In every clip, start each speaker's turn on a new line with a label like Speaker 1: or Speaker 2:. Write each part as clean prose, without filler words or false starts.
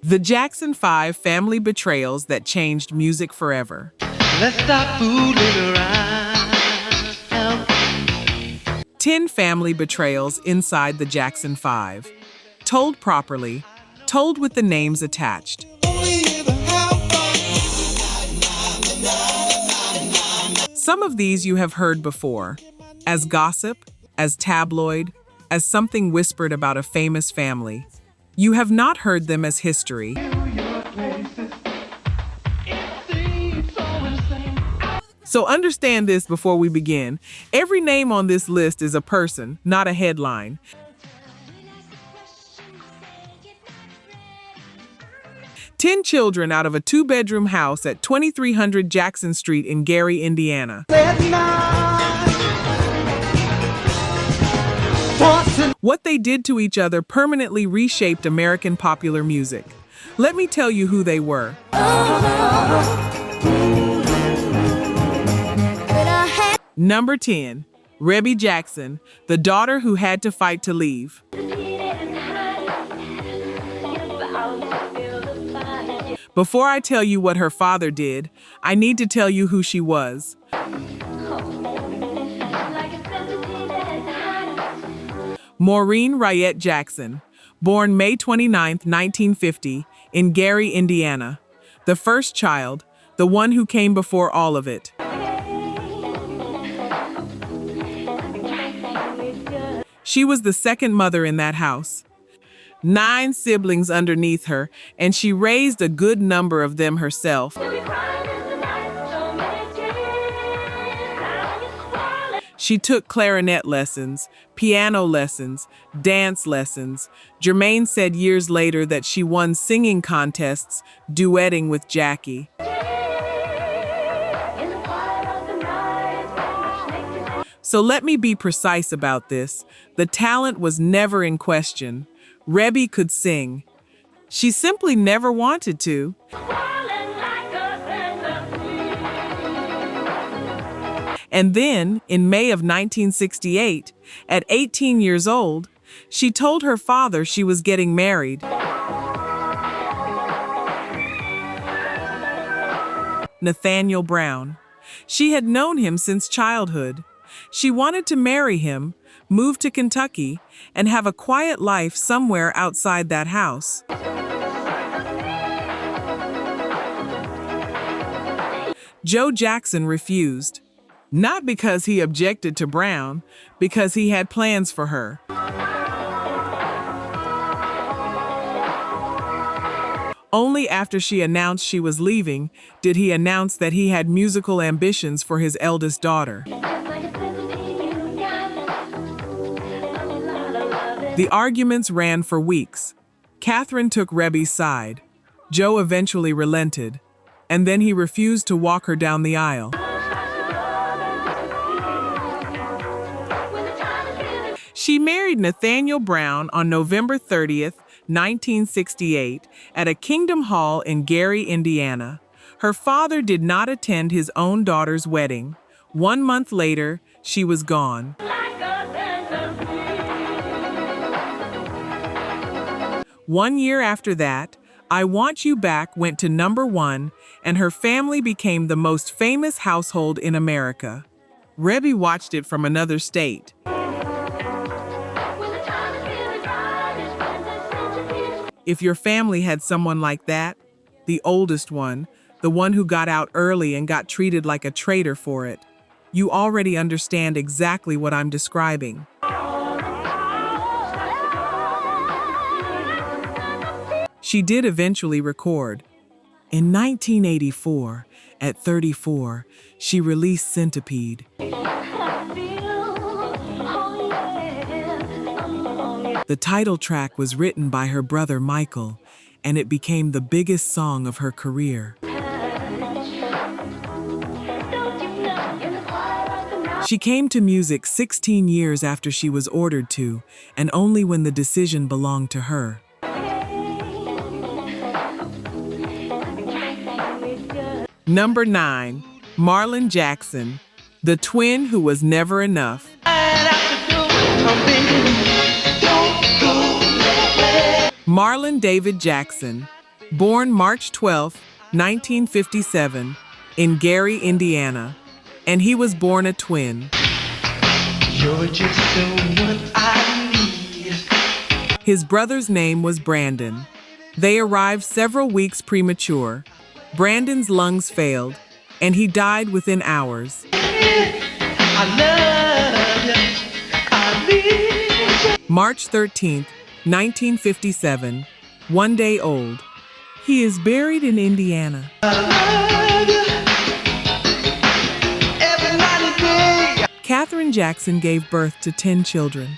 Speaker 1: The Jackson 5 family betrayals that changed music forever.
Speaker 2: Let's stop fooling around.
Speaker 1: 10 family betrayals inside the Jackson 5. Told properly, told with the names attached. Some of these you have heard before, as gossip, as tabloid, as something whispered about a famous family. You have not heard them as history. So understand this before we begin. Every name on this list is a person, not a headline. Ten children out of a 2-bedroom house at 2300 Jackson Street in Gary, Indiana. What they did to each other permanently reshaped American popular music. Let me tell you who they were. Number 10, Rebbie Jackson, the daughter who had to fight to leave. Before I tell you what her father did, I need to tell you who she was. Maureen Ryette Jackson, born May 29, 1950, in Gary, Indiana. The first child, the one who came before all of it. She was the second mother in that house. 9 siblings underneath her, and she raised a good number of them herself. She took clarinet lessons, piano lessons, dance lessons. Jermaine said years later that she won singing contests, duetting with Jackie. So let me be precise about this. The talent was never in question. Rebbie could sing. She simply never wanted to. And then, in May of 1968, at 18 years old, she told her father she was getting married. Nathaniel Brown. She had known him since childhood. She wanted to marry him, move to Kentucky, and have a quiet life somewhere outside that house. Joe Jackson refused. Not because he objected to Brown, because he had plans for her. Only after she announced she was leaving did he announce that he had musical ambitions for his eldest daughter. The arguments ran for weeks. Catherine took Rebbie's side. Joe eventually relented, and then he refused to walk her down the aisle. She married Nathaniel Brown on November 30th, 1968, at a Kingdom Hall in Gary, Indiana. Her father did not attend his own daughter's wedding. 1 month later, she was gone. One year after that, I Want You Back went to #1, and her family became the most famous household in America. Rebbie watched it from another state. If your family had someone like that, the oldest one, the one who got out early and got treated like a traitor for it, you already understand exactly what I'm describing. She did eventually record. In 1984, at 34, she released Centipede. The title track was written by her brother Michael, and it became the biggest song of her career. She came to music 16 years after she was ordered to, and only when the decision belonged to her. Number 9, Marlon Jackson, the twin who was never enough. Marlon David Jackson, born March 12, 1957, in Gary, Indiana, and he was born a twin.
Speaker 2: You're just the one I need.
Speaker 1: His brother's name was Brandon. They arrived several weeks premature. Brandon's lungs failed, and he died within hours.
Speaker 2: I love you. I need you.
Speaker 1: March 13, 1957, one day old. He is buried in Indiana.
Speaker 2: I love you. Every night and day.
Speaker 1: Catherine Jackson gave birth to 10 children.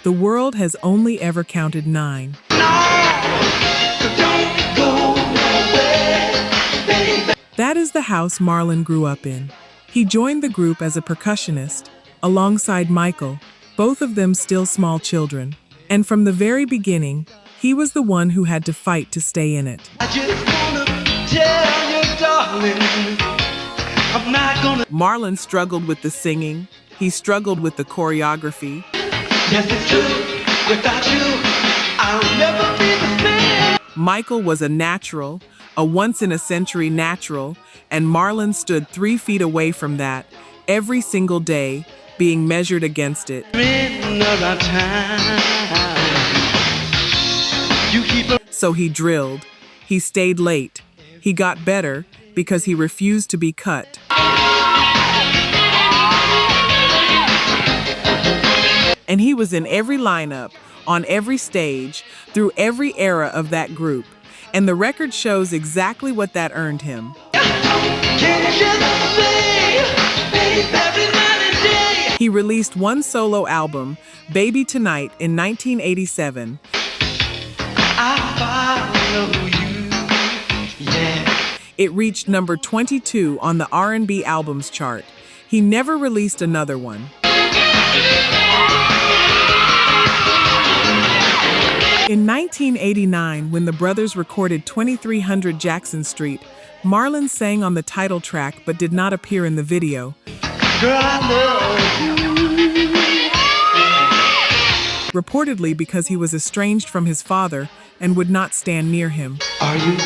Speaker 1: The world has only ever counted 9.
Speaker 2: So don't go away, baby.
Speaker 1: That is the house Marlon grew up in. He joined the group as a percussionist, alongside Michael, both of them still small children. And from the very beginning, he was the one who had to fight to stay in it.
Speaker 2: I just wanna tell you, darling, I'm not gonna.
Speaker 1: Marlon struggled with the singing. He struggled with the choreography.
Speaker 2: Yes, it's true. Without you, I'll never be the same.
Speaker 1: Michael was a natural, a once-in-a-century natural, and Marlon stood 3 feet away from that every single day, being measured against it.
Speaker 2: In around time, you keep a.
Speaker 1: So he drilled. He stayed late. He got better because he refused to be cut. And he was in every lineup, on every stage, through every era of that group. And the record shows exactly what that earned him.
Speaker 2: Can you just say, baby, every night and day?
Speaker 1: He released one solo album, Baby Tonight, in 1987.
Speaker 2: I follow you, yeah.
Speaker 1: It reached number 22 on the R&B albums chart. He never released another one. In 1989, when the brothers recorded 2300 Jackson Street, Marlon sang on the title track but did not appear in the video.
Speaker 2: Girl, I love you.
Speaker 1: Reportedly because he was estranged from his father and would not stand near him.
Speaker 2: Are you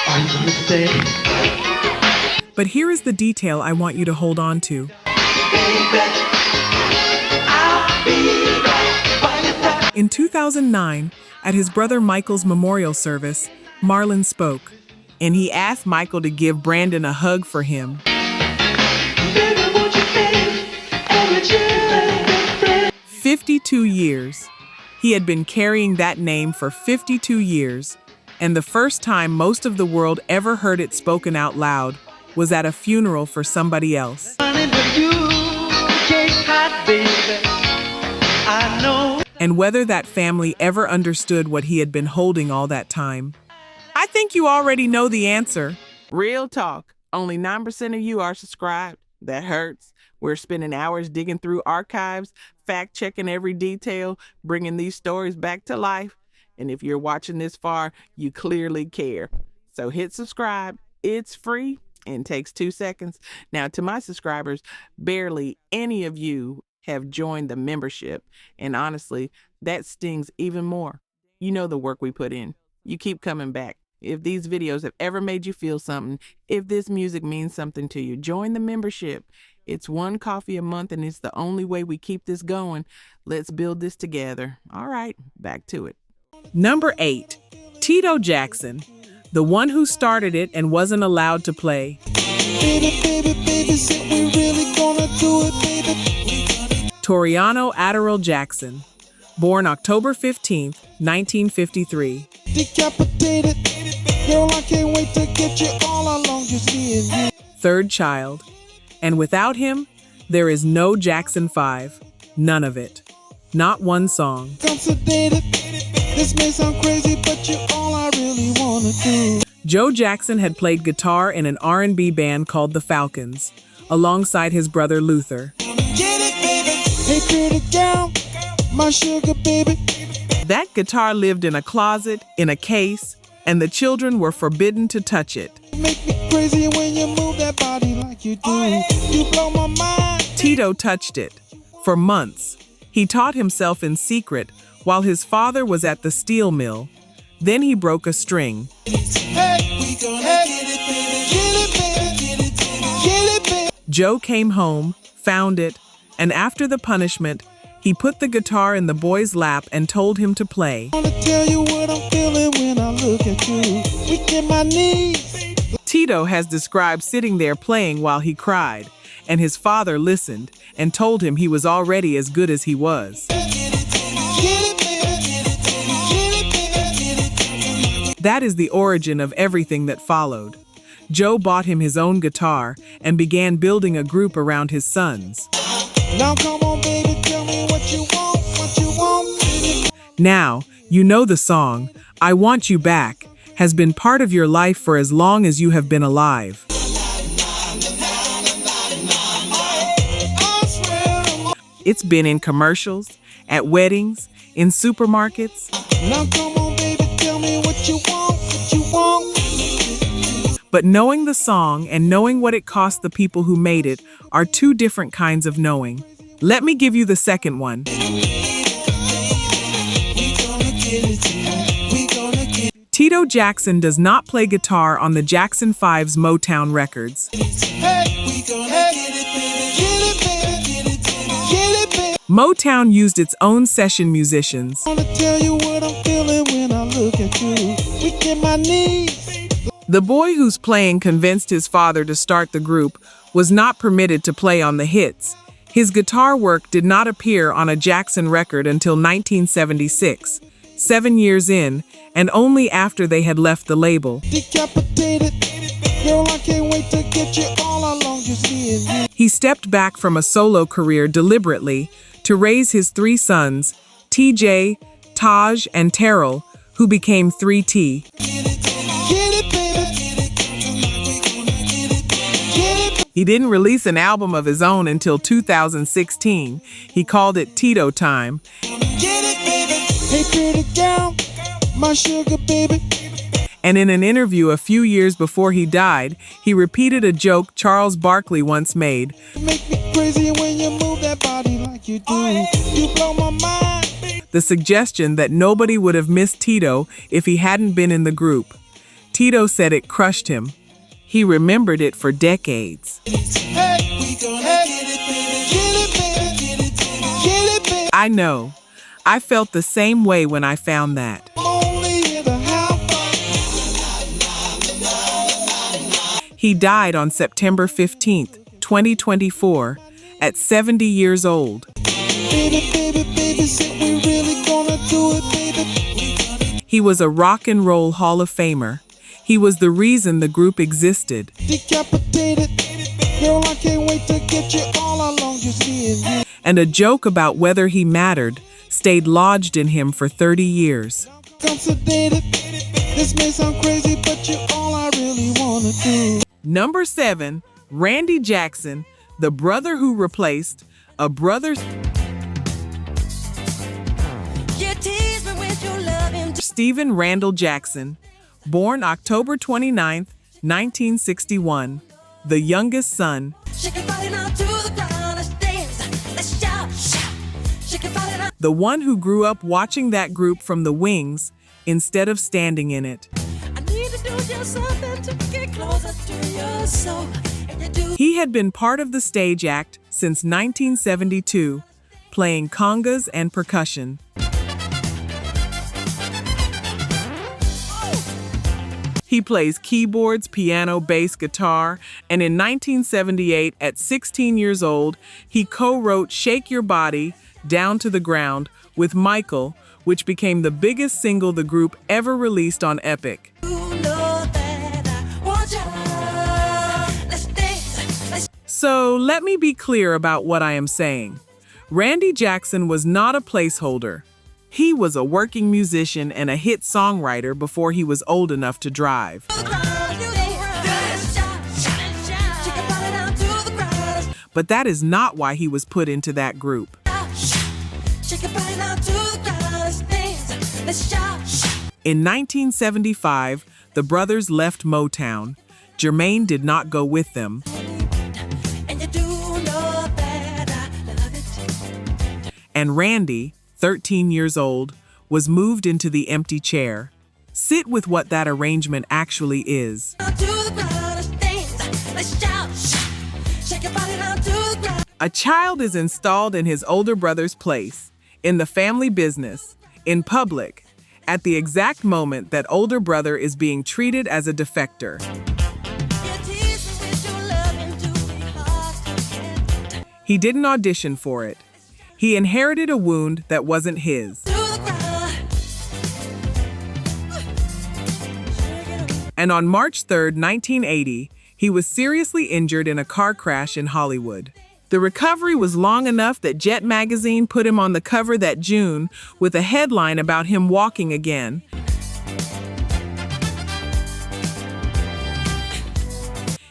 Speaker 2: gonna stay?
Speaker 1: But here is the detail I want you to hold on to.
Speaker 2: Baby, I'll be right by your side.
Speaker 1: In 2009, at his brother Michael's memorial service, Marlon spoke, and he asked Michael to give Brandon a hug for him.
Speaker 2: Baby, won't you stay? Every chance, friend.
Speaker 1: 52 years. He had been carrying that name for 52 years, and the first time most of the world ever heard it spoken out loud was at a funeral for somebody else.
Speaker 2: Honey, but you can't hide, baby. I know.
Speaker 1: And whether that family ever understood what he had been holding all that time. I think you already know the answer. Real talk. Only 9% of you are subscribed. That hurts. We're spending hours digging through archives, fact-checking every detail, bringing these stories back to life. And if you're watching this far, you clearly care. So hit subscribe. It's free and takes 2 seconds. Now, to my subscribers, barely any of you have joined the membership. And honestly, that stings even more. You know the work we put in. You keep coming back. If these videos have ever made you feel something, if this music means something to you, join the membership. It's $1 coffee a month, and it's the only way we keep this going. Let's build this together. All right, back to it. Number 8, Tito Jackson, the one who started it and wasn't allowed to play.
Speaker 3: Baby, baby, baby, said we really gonna do it, baby.
Speaker 1: Toriano Adderall Jackson, born October 15th, 1953.
Speaker 3: Decapitated, girl, I can't wait to get you all along, just me and you.
Speaker 1: Third child. And without him, there is no Jackson 5. None of it. Not one song.
Speaker 3: I'm sedated. This may sound crazy, but you're all I really wanna do.
Speaker 1: Joe Jackson had played guitar in an R&B band called the Falcons, alongside his brother Luther.
Speaker 3: Get it, baby. Hey, pretty girl, my sugar baby.
Speaker 1: That guitar lived in a closet, in a case, and the children were forbidden to touch it.
Speaker 3: You make me crazy when you move that body like you do. You blow my mind.
Speaker 1: Tito touched it. For months, he taught himself in secret while his father was at the steel mill. Then he broke a string. Joe came home, found it, and after the punishment, he put the guitar in the boy's lap and told him to play. Tito has described sitting there playing while he cried, and his father listened and told him he was already as good as he was. That is the origin of everything that followed. Joe bought him his own guitar and began building a group around his sons.
Speaker 3: Now come on, baby, tell me what you want.
Speaker 1: Now, you know the song, I Want You Back, has been part of your life for as long as you have been alive. It's been in commercials, at weddings, in supermarkets.
Speaker 3: Now come on, baby, tell me what you want.
Speaker 1: But knowing the song and knowing what it cost the people who made it are two different kinds of knowing. Let me give you the second one. Tito Jackson does not play guitar on the Jackson 5's Motown records. Motown used its own session musicians. The boy whose playing convinced his father to start the group was not permitted to play on the hits. His guitar work did not appear on a Jackson record until 1976, 7 years in, and only after they had left the label.
Speaker 3: Girl, I can't wait to get you all along, just me and you.
Speaker 1: He stepped back from a solo career deliberately to raise his 3 sons, TJ, Taj, and Terrell, who became 3T. He didn't release an album of his own until 2016. He called it Tito Time.
Speaker 3: Hey, pretty girl, my sugar baby.
Speaker 1: And in an interview a few years before he died, he repeated a joke Charles Barkley once made.
Speaker 3: You make me crazy when you move that body like you do. You blow my mind.
Speaker 1: The suggestion that nobody would have missed Tito if he hadn't been in the group. Tito said it crushed him. He remembered it for decades. I know. I felt the same way when I found that. He died on September 15th, 2024, at 70 years old. He was a rock and roll Hall of Famer. He was the reason the group existed.
Speaker 3: Girl, I can't wait to get you all along, just me and you.
Speaker 1: And a joke about whether he mattered stayed lodged in him for 30 years.
Speaker 3: This may sound crazy, but you're all I really wanna do.
Speaker 1: Number 7, Randy Jackson, the brother who replaced a brother. Stephen Randall Jackson, born October 29th, 1961, the youngest son. The one who grew up watching that group from the wings instead of standing in it. He had been part of the stage act since 1972, playing congas and percussion. He plays keyboards, piano, bass, guitar, and in 1978, at 16 years old, he co-wrote Shake Your Body, Down to the Ground with Michael, which became the biggest single the group ever released on Epic. So let me be clear about what I am saying. Randy Jackson was not a placeholder. He was a working musician and a hit songwriter before he was old enough to drive. But that is not why he was put into that group. In 1975, the brothers left Motown. Jermaine did not go with them. And Randy, 13 years old, was moved into the empty chair. Sit with what that arrangement actually is. A child is installed in his older brother's place, in the family business, in public, at the exact moment that older brother is being treated as a defector. He didn't audition for it. He inherited a wound that wasn't his. And on March 3, 1980, he was seriously injured in a car crash in Hollywood. The recovery was long enough that Jet magazine put him on the cover that June with a headline about him walking again.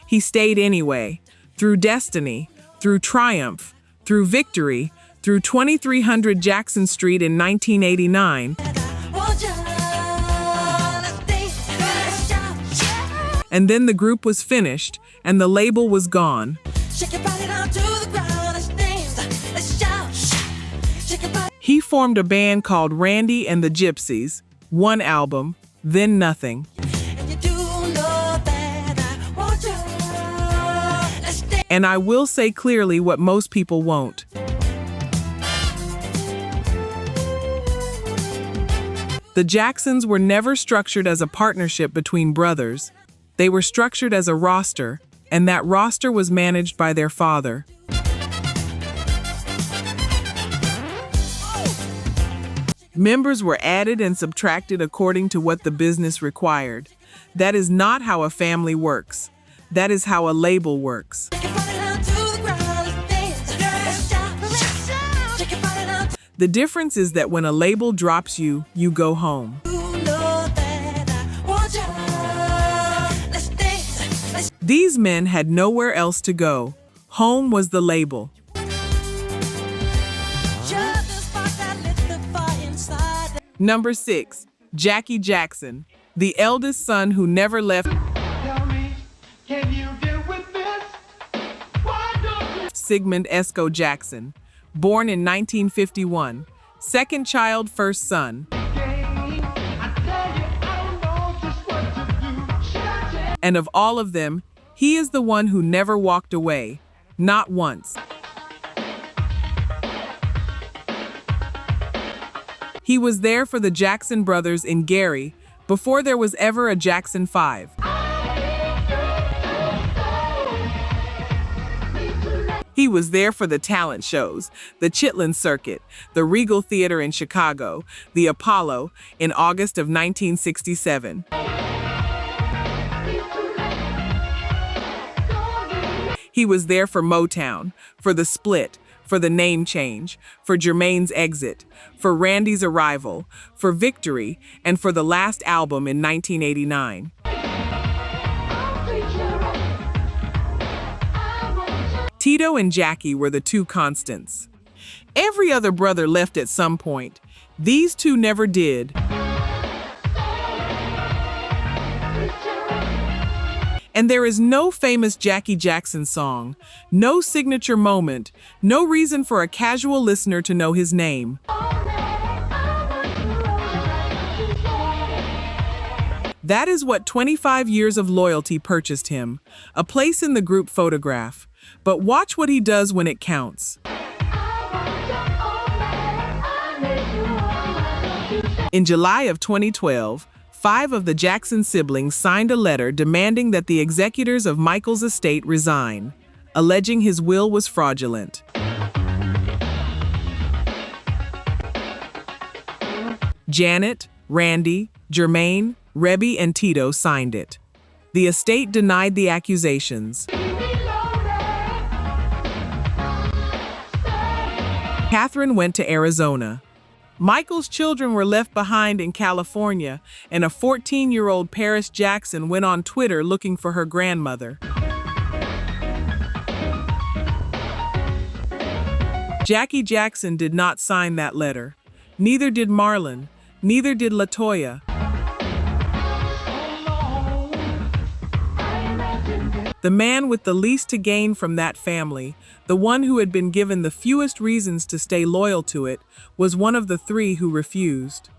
Speaker 1: He stayed anyway, through destiny, through triumph, through victory, through 2300 Jackson Street in 1989. And then the group was finished, and the label was gone. He formed a band called Randy and the Gypsies, one album, then nothing. And I will say clearly what most people won't. The Jacksons were never structured as a partnership between brothers. They were structured as a roster, and that roster was managed by their father. Members were added and subtracted according to what the business required. That is not how a family works. That is how a label works. The difference is that when a label drops you, you go home. These men had nowhere else to go. Home was the label. Number 6, Jackie Jackson, the eldest son who never left.
Speaker 2: Tell me, can you deal with this? Why don't you?
Speaker 1: Sigmund Esco Jackson, born in 1951, second child, first son. And of all of them, he is the one who never walked away, not once. He was there for the Jackson brothers in Gary before there was ever a Jackson 5. He was there for the talent shows, the Chitlin Circuit, the Regal Theater in Chicago, the Apollo in August of 1967. He was there for Motown, for the split, for the name change, for Jermaine's exit, for Randy's arrival, for Victory, and for the last album in 1989. Tito and Jackie were the two constants. Every other brother left at some point. These two never did. And there is no famous Jackie Jackson song, no signature moment, no reason for a casual listener to know his name. That is what 25 years of loyalty purchased him, a place in the group photograph. But watch what he does when it counts. In July of 2012, 5 of the Jackson siblings signed a letter demanding that the executors of Michael's estate resign, alleging his will was fraudulent. Janet, Randy, Jermaine, Rebbie, and Tito signed it. The estate denied the accusations. Catherine went to Arizona. Michael's children were left behind in California, and a 14-year-old Paris Jackson went on Twitter looking for her grandmother. Jackie Jackson did not sign that letter. Neither did Marlon. Neither did Toya. The man with the least to gain from that family, the one who had been given the fewest reasons to stay loyal to it, was one of the three who refused.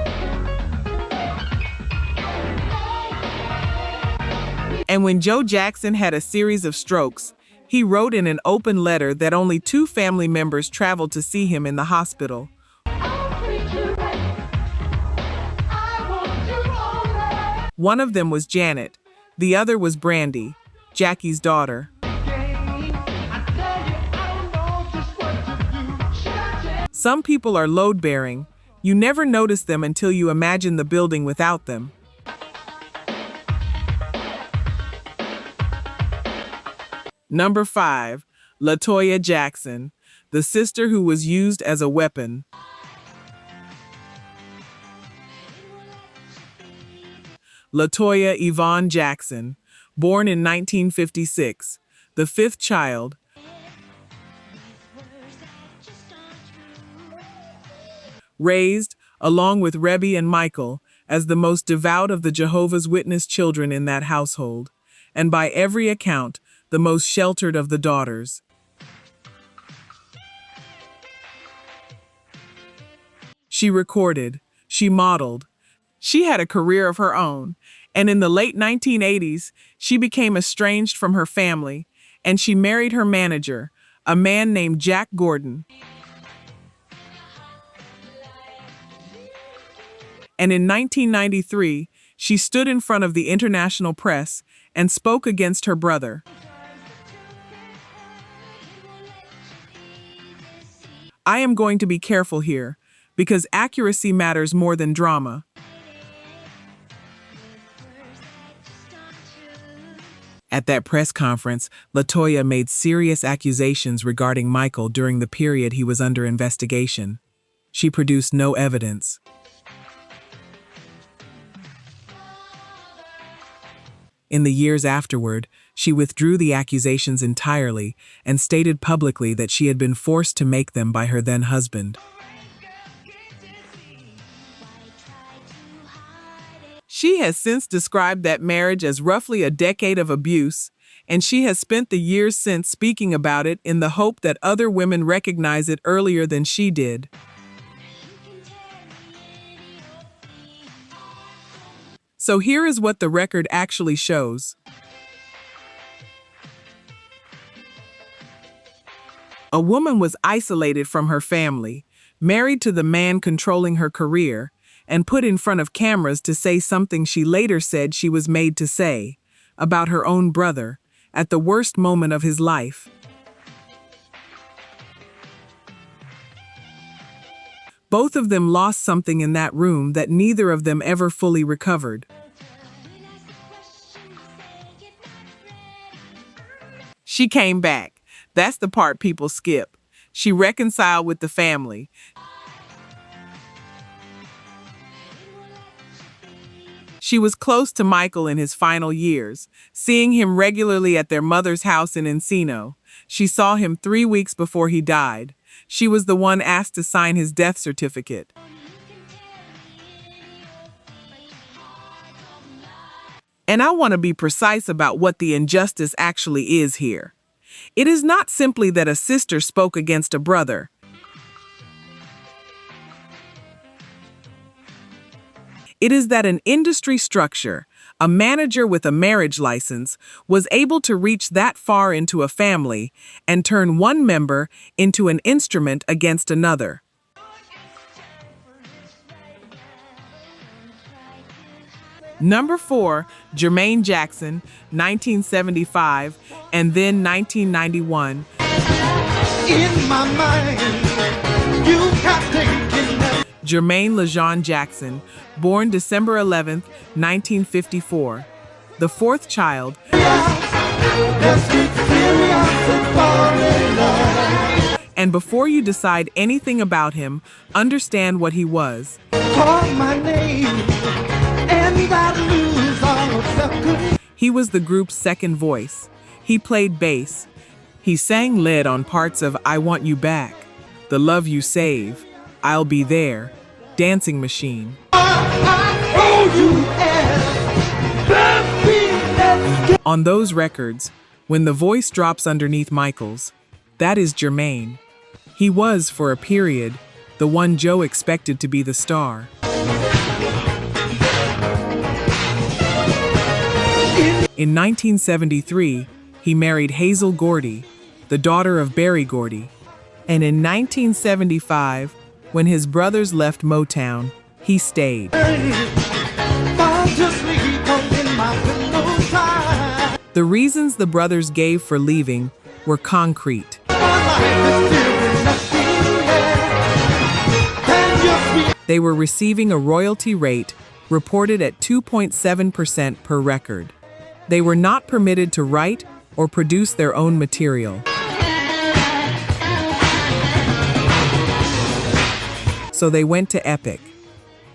Speaker 1: And when Joe Jackson had a series of strokes, he wrote in an open letter that only 2 family members traveled to see him in the hospital. One of them was Janet, the other was Brandy, Jackie's daughter. Some people are load-bearing. You never notice them until you imagine the building without them. Number 5, Toya Jackson, the sister who was used as a weapon. Toya Yvonne Jackson, born in 1956, the 5th child. Raised, along with Rebbie and Michael, as the most devout of the Jehovah's Witness children in that household, and by every account, the most sheltered of the daughters. She recorded, she modeled, she had a career of her own, and in the late 1980s, she became estranged from her family, and she married her manager, a man named Jack Gordon. And in 1993, she stood in front of the international press and spoke against her brother. I am going to be careful here, because accuracy matters more than drama. At that press conference, Toya made serious accusations regarding Michael during the period he was under investigation. She produced no evidence. In the years afterward, she withdrew the accusations entirely and stated publicly that she had been forced to make them by her then-husband. She has since described that marriage as roughly a decade of abuse, and she has spent the years since speaking about it in the hope that other women recognize it earlier than she did. So here is what the record actually shows. A woman was isolated from her family, married to the man controlling her career, and put in front of cameras to say something she later said she was made to say about her own brother at the worst moment of his life. Both of them lost something in that room that neither of them ever fully recovered. She came back. That's the part people skip. She reconciled with the family. She was close to Michael in his final years, seeing him regularly at their mother's house in Encino. She saw him 3 weeks before he died. She was the one asked to sign his death certificate. And I want to be precise about what the injustice actually is here. It is not simply that a sister spoke against a brother. It is that an industry structure, a manager with a marriage license, was able to reach that far into a family and turn one member into an instrument against another. Number 4, Jermaine Jackson, 1975, and then 1991.
Speaker 3: In my mind, you have taken that.
Speaker 1: Jermaine Jackson, born December 11, 1954, the 4th child. And before you decide anything about him, understand what he was.
Speaker 3: Call my name, and I lose all self-control.
Speaker 1: He was the group's second voice. He played bass. He sang lead on parts of I Want You Back, The Love You Save, I'll Be There, Dancing Machine. On those records, When the voice drops underneath Michael's, that is Jermaine. He was, for a period, the one Joe expected to be the star. In 1973, he married Hazel Gordy, the daughter of Berry Gordy. And in 1975, when his brothers left Motown, he stayed. The reasons the brothers gave for leaving were concrete. They were receiving a royalty rate reported at 2.7% per record. They were not permitted to write or produce their own material. So they went to Epic.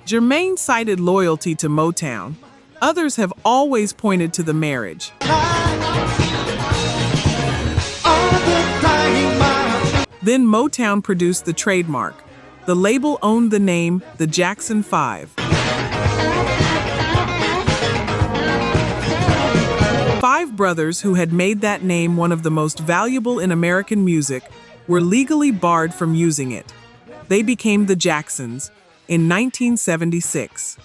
Speaker 1: Jermaine cited loyalty to Motown. Others have always pointed to the marriage. Then Motown produced the trademark. The label owned the name The Jackson 5. 5 brothers who had made that name one of the most valuable in American music were legally barred from using it. They became the Jacksons in 1976.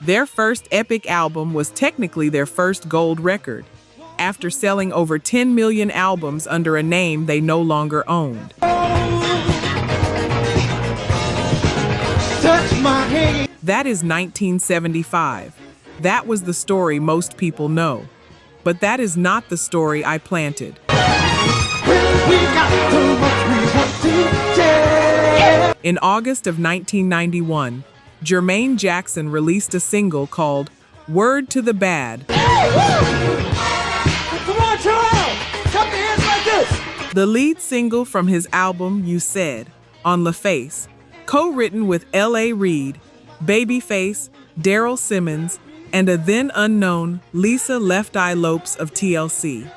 Speaker 1: Their first Epic album was technically their first gold record, after selling over 10 million albums under a name they no longer owned. That is 1975. That was the story most people know. But that is not the story I planted. In August of 1991, Jermaine Jackson released a single called Word to the Bad. The lead single from his album You Said, on LaFace, co-written with L.A. Reid, Babyface, Daryl Simmons, and a then unknown Lisa Left Eye Lopes of TLC.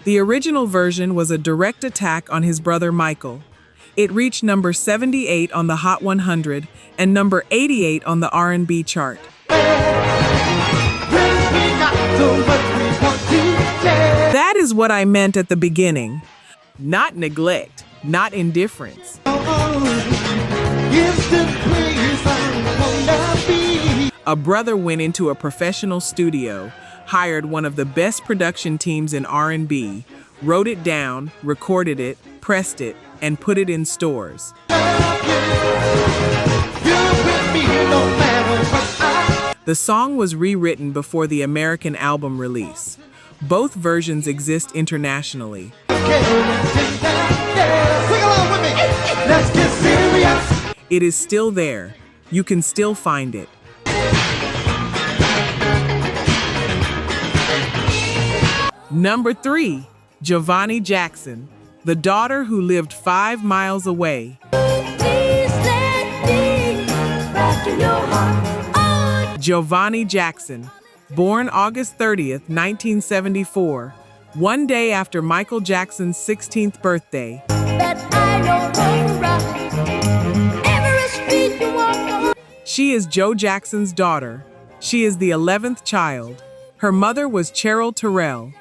Speaker 1: The original version was a direct attack on his brother Michael. It reached number 78 on the Hot 100 and number 88 on the R&B chart. That is what I meant at the beginning. Not neglect, not indifference. A brother went into a professional studio, hired one of the best production teams in R&B, wrote it down, recorded it, pressed it, and put it in stores. The song was rewritten before the American album release. Both versions exist internationally. It is still there. You can still find it. Number 3, Joh'Vonnie Jackson, the daughter who lived 5 miles away. Joh'Vonnie Jackson, born August 30th, 1974, one day after Michael Jackson's 16th birthday. She is Joe Jackson's daughter. She is the 11th child. Her mother was Cheryl Terrell.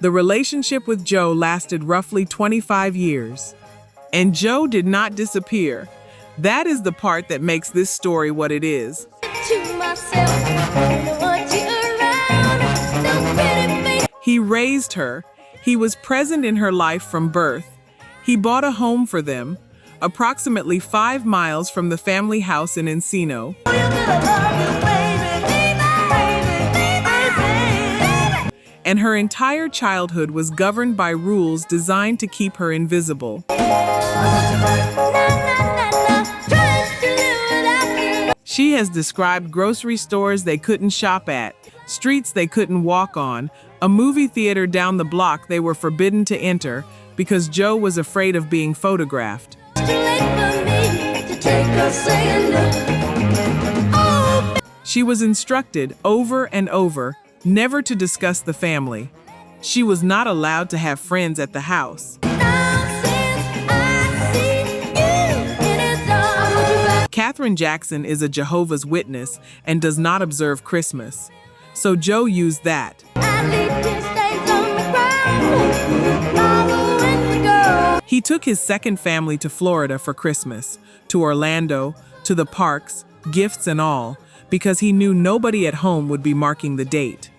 Speaker 1: The relationship with Joe lasted roughly 25 years. And Joe did not disappear. That is the part that makes this story what it is. He raised her. He was present in her life from birth. He bought a home for them, approximately 5 miles from the family house in Encino. And her entire childhood was governed by rules designed to keep her invisible. She has described grocery stores they couldn't shop at, streets they couldn't walk on, a movie theater down the block they were forbidden to enter because Joe was afraid of being photographed. She was instructed over and over never to discuss the family. She was not allowed to have friends at the house. Catherine Jackson is a Jehovah's Witness and does not observe Christmas. So Joe used that. He took his second family to Florida for Christmas, to Orlando, to the parks, gifts and all, because he knew nobody at home would be marking the date.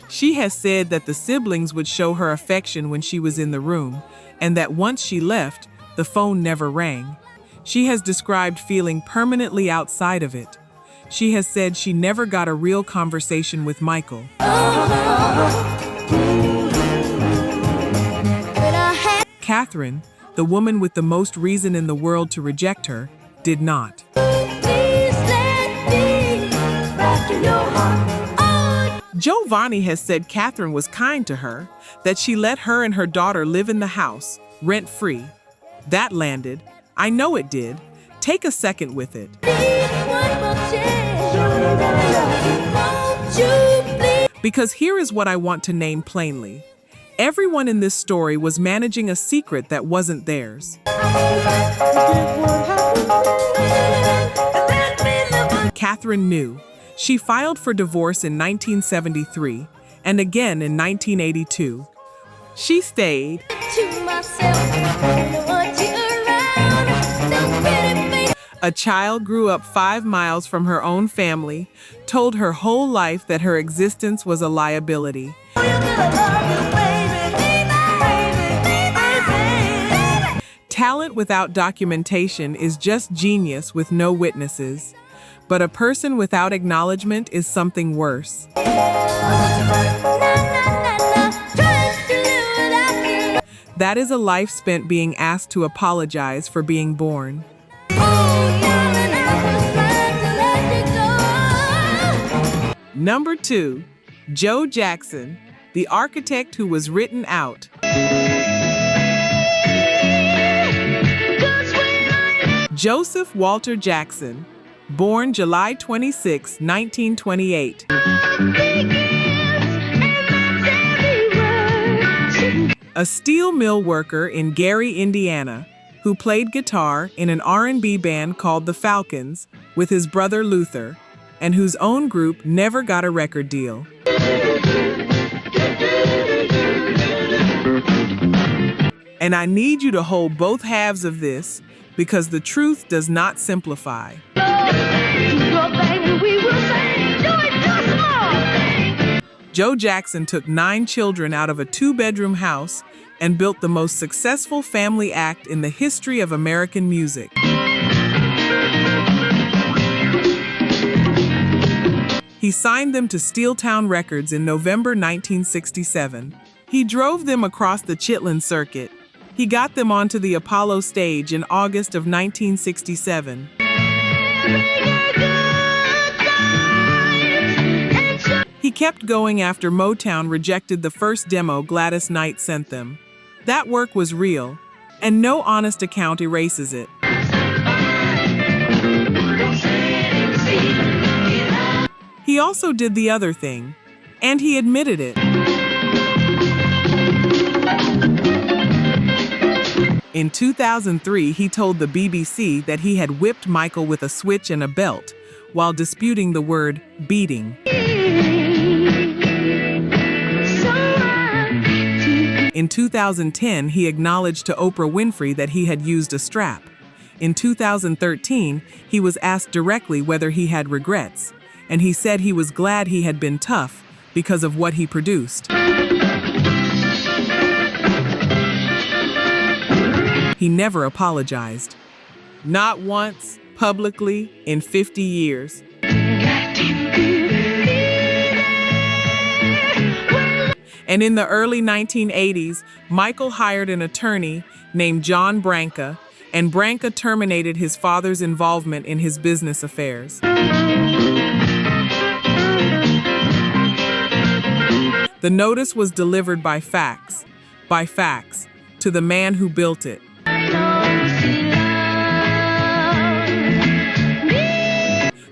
Speaker 1: She has said that the siblings would show her affection when she was in the room, and that once she left, the phone never rang. She has described feeling permanently outside of it. She has said she never got a real conversation with Michael. Catherine, the woman with the most reason in the world to reject her, did not. Joh'Vonnie has said Catherine was kind to her, that she let her and her daughter live in the house, rent-free. That landed. I know it did. Take a second with it. Because here is what I want to name plainly. Everyone in this story was managing a secret that wasn't theirs. Catherine knew. She filed for divorce in 1973 and again in 1982. She stayed. A child grew up 5 miles from her own family, told her whole life that her existence was a liability. Talent without documentation is just genius with no witnesses. But a person without acknowledgement is something worse. That is a life spent being asked to apologize for being born. Number 2, Joe Jackson, the architect who was written out. Joseph Walter Jackson, born July 26, 1928. A steel mill worker in Gary, Indiana, who played guitar in an R&B band called the Falcons with his brother Luther, and whose own group never got a record deal. And I need you to hold both halves of this, because the truth does not simplify. Joe Jackson took 9 children out of a 2-bedroom house and built the most successful family act in the history of American music. He signed them to Steeltown Records in November 1967. He drove them across the Chitlin Circuit. He got them onto the Apollo stage in August of 1967. He kept going after Motown rejected the first demo Gladys Knight sent them. That work was real, and no honest account erases it. He also did the other thing, and he admitted it. In 2003, he told the BBC that he had whipped Michael with a switch and a belt while disputing the word beating. In 2010, he acknowledged to Oprah Winfrey that he had used a strap. In 2013, he was asked directly whether he had regrets, and he said he was glad he had been tough because of what he produced. He never apologized. Not once, publicly, in 50 years. And in the early 1980s, Michael hired an attorney named John Branca, and Branca terminated his father's involvement in his business affairs. The notice was delivered by fax, to the man who built it.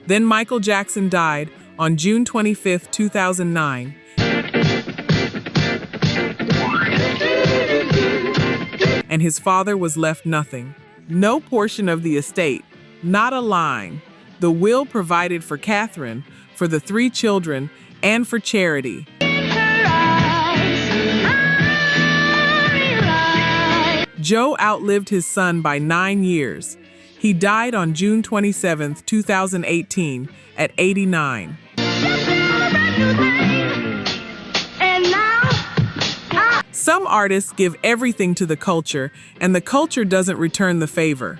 Speaker 1: Then Michael Jackson died On June 25, 2009, and his father was left nothing. No portion of the estate, not a line. The will provided for Catherine, for the 3 children, and for charity. Joe outlived his son by 9 years. He died on June 27, 2018, at 89. Some artists give everything to the culture, and the culture doesn't return the favor.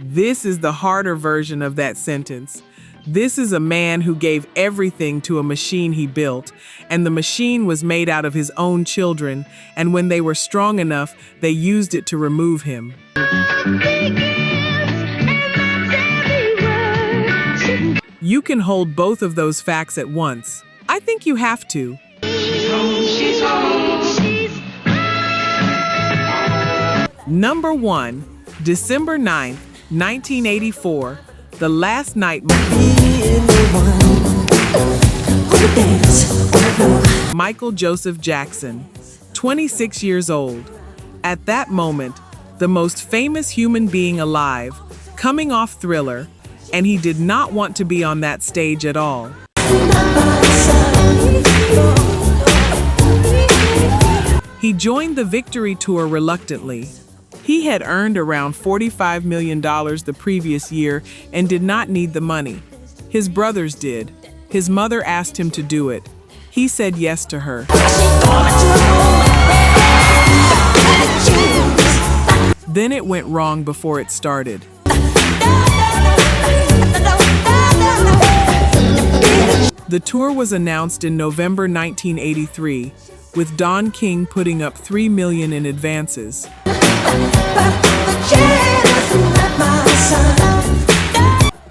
Speaker 1: This is the harder version of that sentence. This is a man who gave everything to a machine he built, and the machine was made out of his own children, and when they were strong enough, they used it to remove him. You can hold both of those facts at once. I think you have to.
Speaker 2: She's home.
Speaker 1: Number 1, December 9th, 1984, the last night Michael Joseph Jackson, 26 years old. At that moment, the most famous human being alive, coming off Thriller, and he did not want to be on that stage at all. He joined the Victory Tour reluctantly. He had earned around $45 million the previous year and did not need the money. His brothers did. His mother asked him to do it. He said yes to her. Then it went wrong before it started. The tour was announced in November 1983, with Don King putting up $3 million in advances.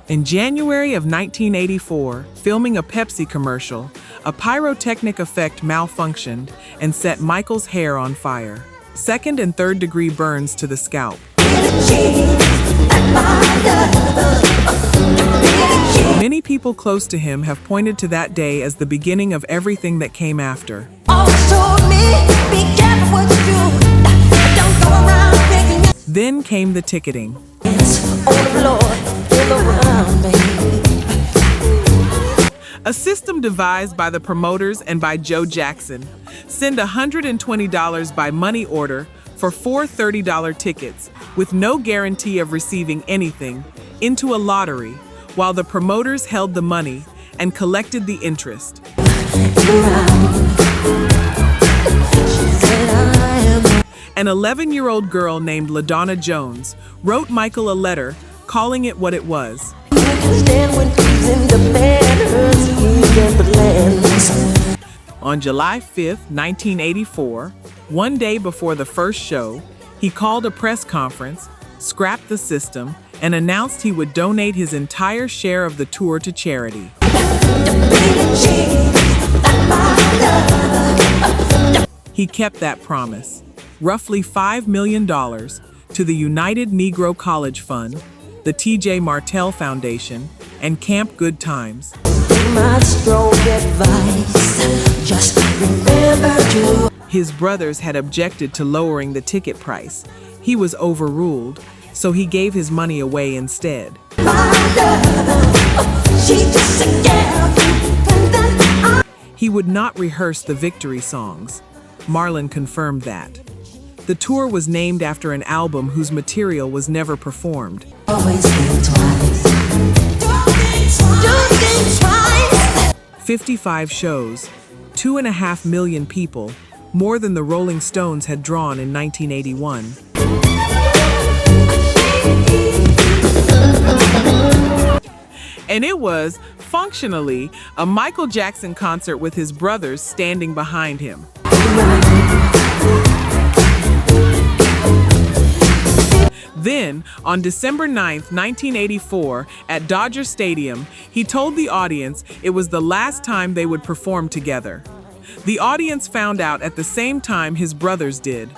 Speaker 1: In January of 1984, filming a Pepsi commercial, a pyrotechnic effect malfunctioned and set Michael's hair on fire. 2nd and 3rd degree burns to the scalp. Many people close to him have pointed to that day as the beginning of everything that came after. Then came the ticketing. A system devised by the promoters and by Joe Jackson. Send $120 by money order for 4 $30 tickets, with no guarantee of receiving anything, into a lottery, while the promoters held the money and collected the interest. An 11-year-old girl named LaDonna Jones wrote Michael a letter calling it what it was. On July 5th, 1984, one day before the first show, he called a press conference, scrapped the system, and announced he would donate his entire share of the tour to charity. He kept that promise, roughly $5 million, to the United Negro College Fund, the T.J. Martell Foundation, and Camp Good Times. His brothers had objected to lowering the ticket price. He was overruled, so he gave his money away instead. He would not rehearse the victory songs. Marlon confirmed that. The tour was named after an album whose material was never performed. 55 shows, 2.5 million people, more than the Rolling Stones had drawn in 1981. And it was, functionally, a Michael Jackson concert with his brothers standing behind him. Then, on December 9th, 1984, at Dodger Stadium, he told the audience it was the last time they would perform together. The audience found out at the same time his brothers did.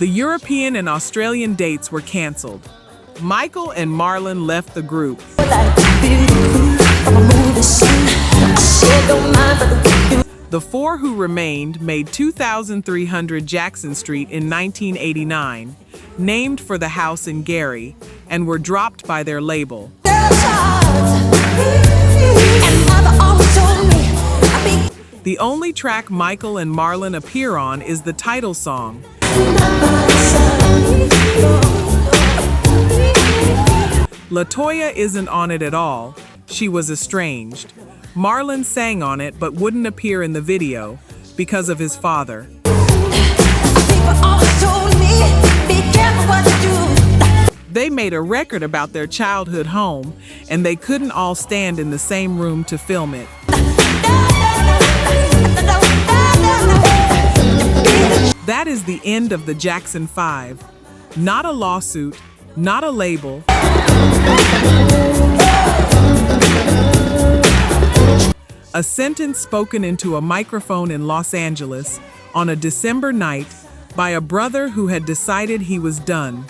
Speaker 1: The European and Australian dates were canceled. Michael and Marlon left the group. The four who remained made 2300 Jackson Street in 1989, named for the house in Gary, and were dropped by their label. The only track Michael and Marlon appear on is the title song. Toya isn't on it at all. She was estranged. Marlon sang on it but wouldn't appear in the video because of his father. They made a record about their childhood home, and they couldn't all stand in the same room to film it. That is the end of the Jackson 5. Not a lawsuit, not a label. A sentence spoken into a microphone in Los Angeles on a December night by a brother who had decided he was done.